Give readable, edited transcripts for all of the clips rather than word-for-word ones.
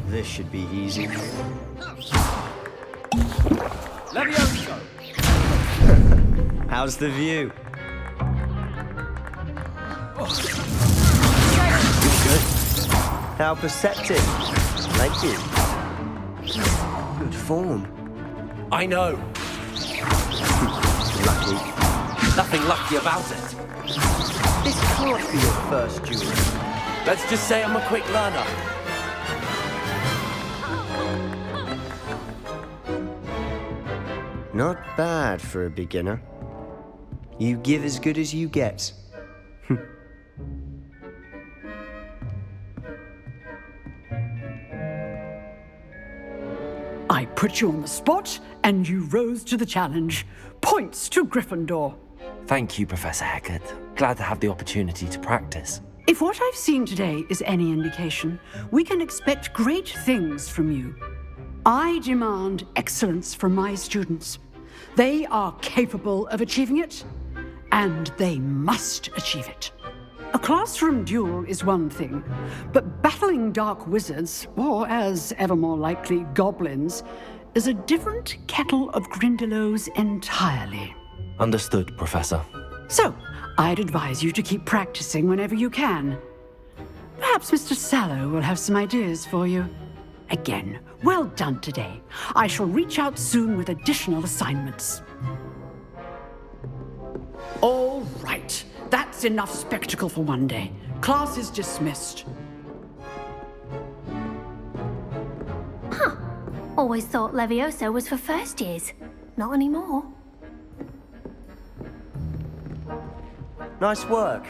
This should be easy. Levioso! How's the view? Good. How perceptive. Thank you. Good form. I know. Lucky. Nothing lucky about it. This can't be your first duel. Let's just say I'm a quick learner. Not bad for a beginner. You give as good as you get. I put you on the spot, and you rose to the challenge. Points to Gryffindor. Thank you, Professor Hecat. Glad to have the opportunity to practice. If what I've seen today is any indication, we can expect great things from you. I demand excellence from my students. They are capable of achieving it, and they must achieve it. A classroom duel is one thing, but battling dark wizards, or as ever more likely, goblins, is a different kettle of Grindylows entirely. Understood, Professor. So, I'd advise you to keep practicing whenever you can. Perhaps Mr. Sallow will have some ideas for you. Again, well done today. I shall reach out soon with additional assignments. All right. That's enough spectacle for one day. Class is dismissed. Huh. Always thought Levioso was for first years. Not anymore. Nice work.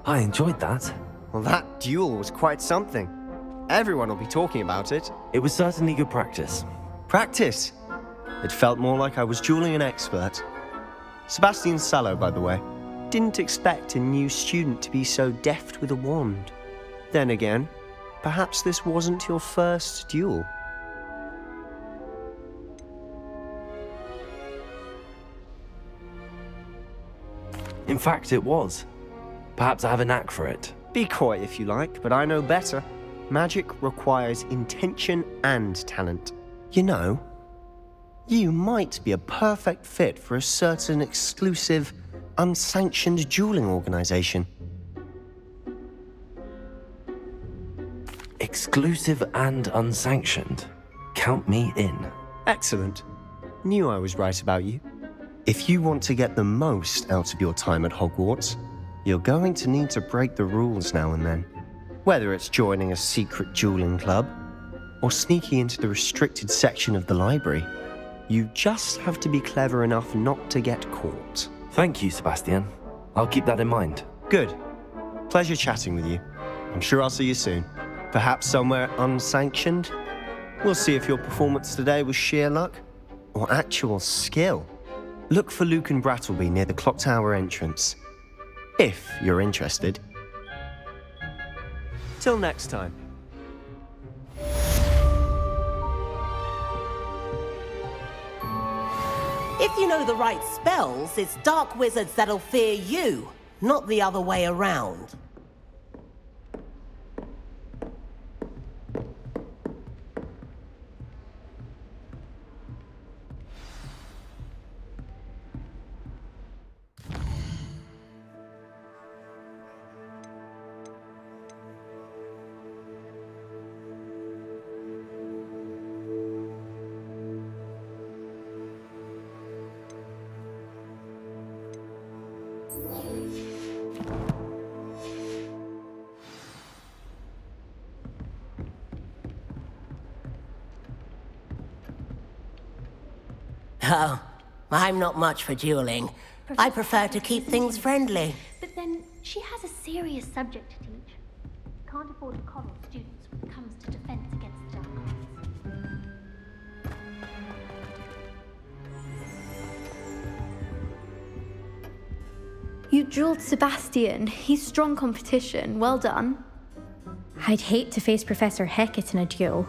I enjoyed that. Well, that duel was quite something. Everyone will be talking about it. It was certainly good practice. Practice? It felt more like I was dueling an expert. Sebastian Sallow, by the way. Didn't expect a new student to be so deft with a wand. Then again, perhaps this wasn't your first duel. In fact, it was. Perhaps I have a knack for it. Be coy if you like, but I know better. Magic requires intention and talent. You know, you might be a perfect fit for a certain exclusive, unsanctioned dueling organization. Exclusive and unsanctioned. Count me in. Excellent. Knew I was right about you. If you want to get the most out of your time at Hogwarts, you're going to need to break the rules now and then. Whether it's joining a secret dueling club, or sneaking into the restricted section of the library, you just have to be clever enough not to get caught. Thank you, Sebastian. I'll keep that in mind. Good. Pleasure chatting with you. I'm sure I'll see you soon. Perhaps somewhere unsanctioned? We'll see if your performance today was sheer luck or actual skill. Look for Luke and Brattleby near the clock tower entrance, if you're interested. Till next time. If you know the right spells, it's dark wizards that'll fear you, not the other way around. Oh, I'm not much for dueling. I prefer to keep things friendly. But then, she has a serious subject to teach. Can't afford to coddle students when it comes to defense against dark arts. You dueled Sebastian. He's strong competition. Well done. I'd hate to face Professor Hecat in a duel.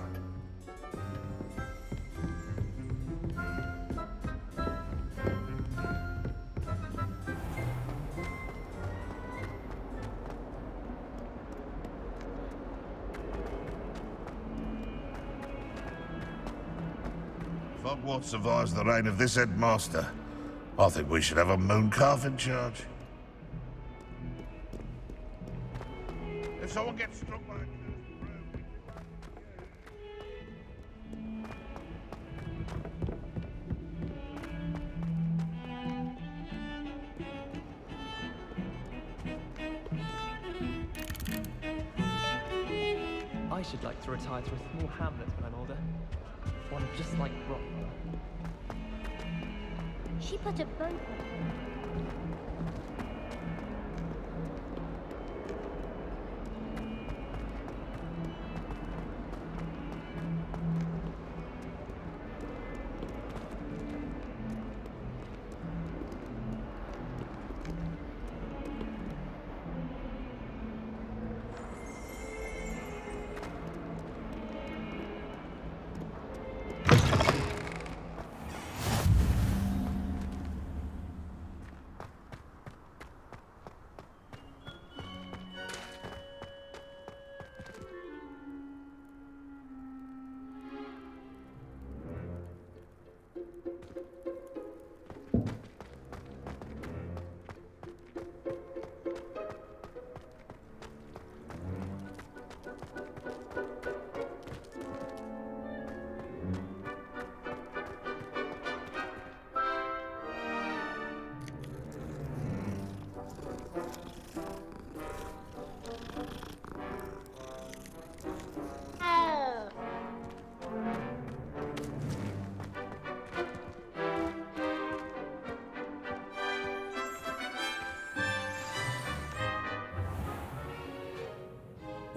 Hogwarts survives the reign of this headmaster, I think we should have a mooncalf in charge. If someone gets struck by a cursed broom, I should like to retire to a small hamlet when I'm older. One just like Rock. She put a boat on.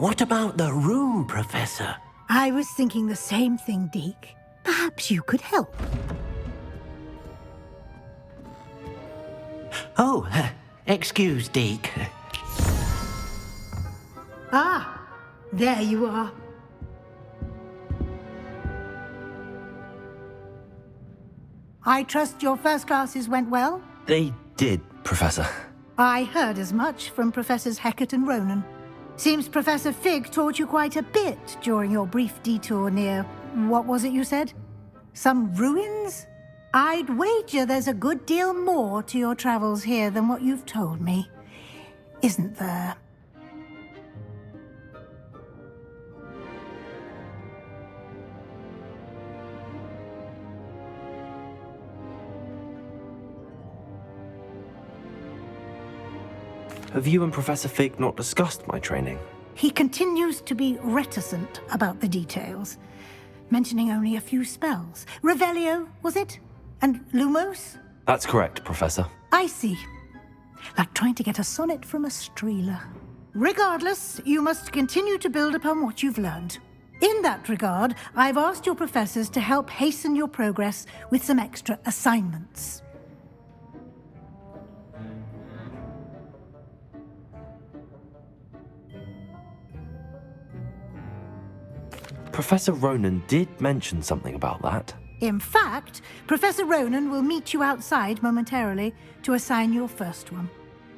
What about the room, Professor? I was thinking the same thing, Deke. Perhaps you could help. Oh, excuse, Deke. Ah, there you are. I trust your first classes went well? They did, Professor. I heard as much from Professors Hecat and Ronan. Seems Professor Fig taught you quite a bit during your brief detour near... what was it you said? Some ruins? I'd wager there's a good deal more to your travels here than what you've told me. Isn't there? Have you and Professor Fig not discussed my training? He continues to be reticent about the details, mentioning only a few spells. Revelio, was it? And Lumos? That's correct, Professor. I see. Like trying to get a sonnet from a streeler. Regardless, you must continue to build upon what you've learned. In that regard, I've asked your professors to help hasten your progress with some extra assignments. Professor Ronan did mention something about that. In fact, Professor Ronan will meet you outside momentarily to assign your first one.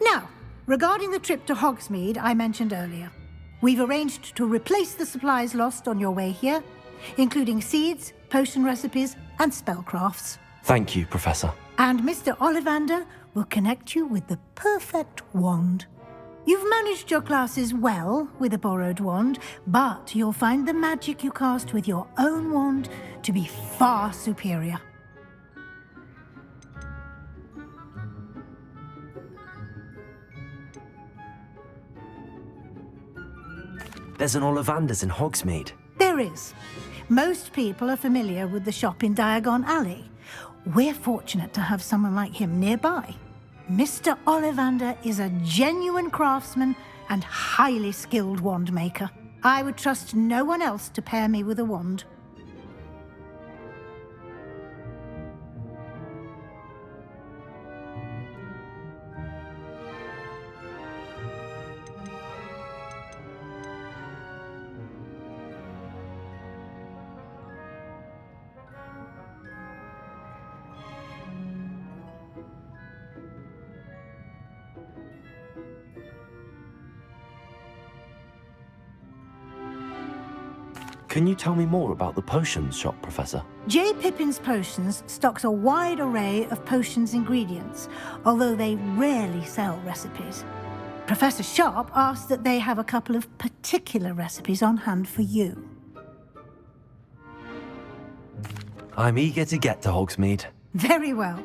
Now, regarding the trip to Hogsmeade I mentioned earlier, we've arranged to replace the supplies lost on your way here, including seeds, potion recipes, and spellcrafts. Thank you, Professor. And Mr. Ollivander will connect you with the perfect wand. You've managed your classes well with a borrowed wand, but you'll find the magic you cast with your own wand to be far superior. There's an Ollivander's in Hogsmeade. There is. Most people are familiar with the shop in Diagon Alley. We're fortunate to have someone like him nearby. Mr. Ollivander is a genuine craftsman and highly skilled wand maker. I would trust no one else to pair me with a wand. Can you tell me more about the potions shop, Professor? J. Pippin's Potions stocks a wide array of potions ingredients, although they rarely sell recipes. Professor Sharp asked that they have a couple of particular recipes on hand for you. I'm eager to get to Hogsmeade. Very well.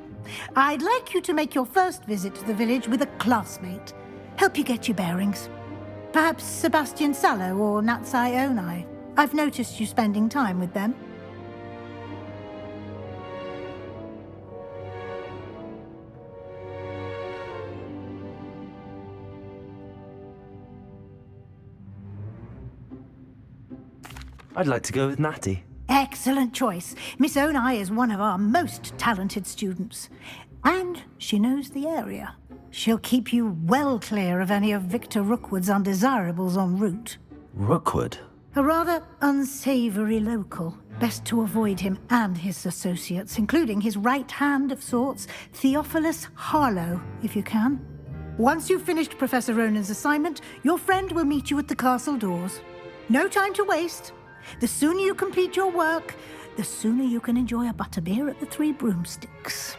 I'd like you to make your first visit to the village with a classmate. Help you get your bearings. Perhaps Sebastian Sallow or Natsai Onai. I've noticed you spending time with them. I'd like to go with Natty. Excellent choice. Miss Onai is one of our most talented students. And she knows the area. She'll keep you well clear of any of Victor Rookwood's undesirables en route. Rookwood? A rather unsavory local. Best to avoid him and his associates, including his right hand of sorts, Theophilus Harlow, if you can. Once you've finished Professor Ronan's assignment, your friend will meet you at the castle doors. No time to waste. The sooner you complete your work, the sooner you can enjoy a butterbeer at the Three Broomsticks.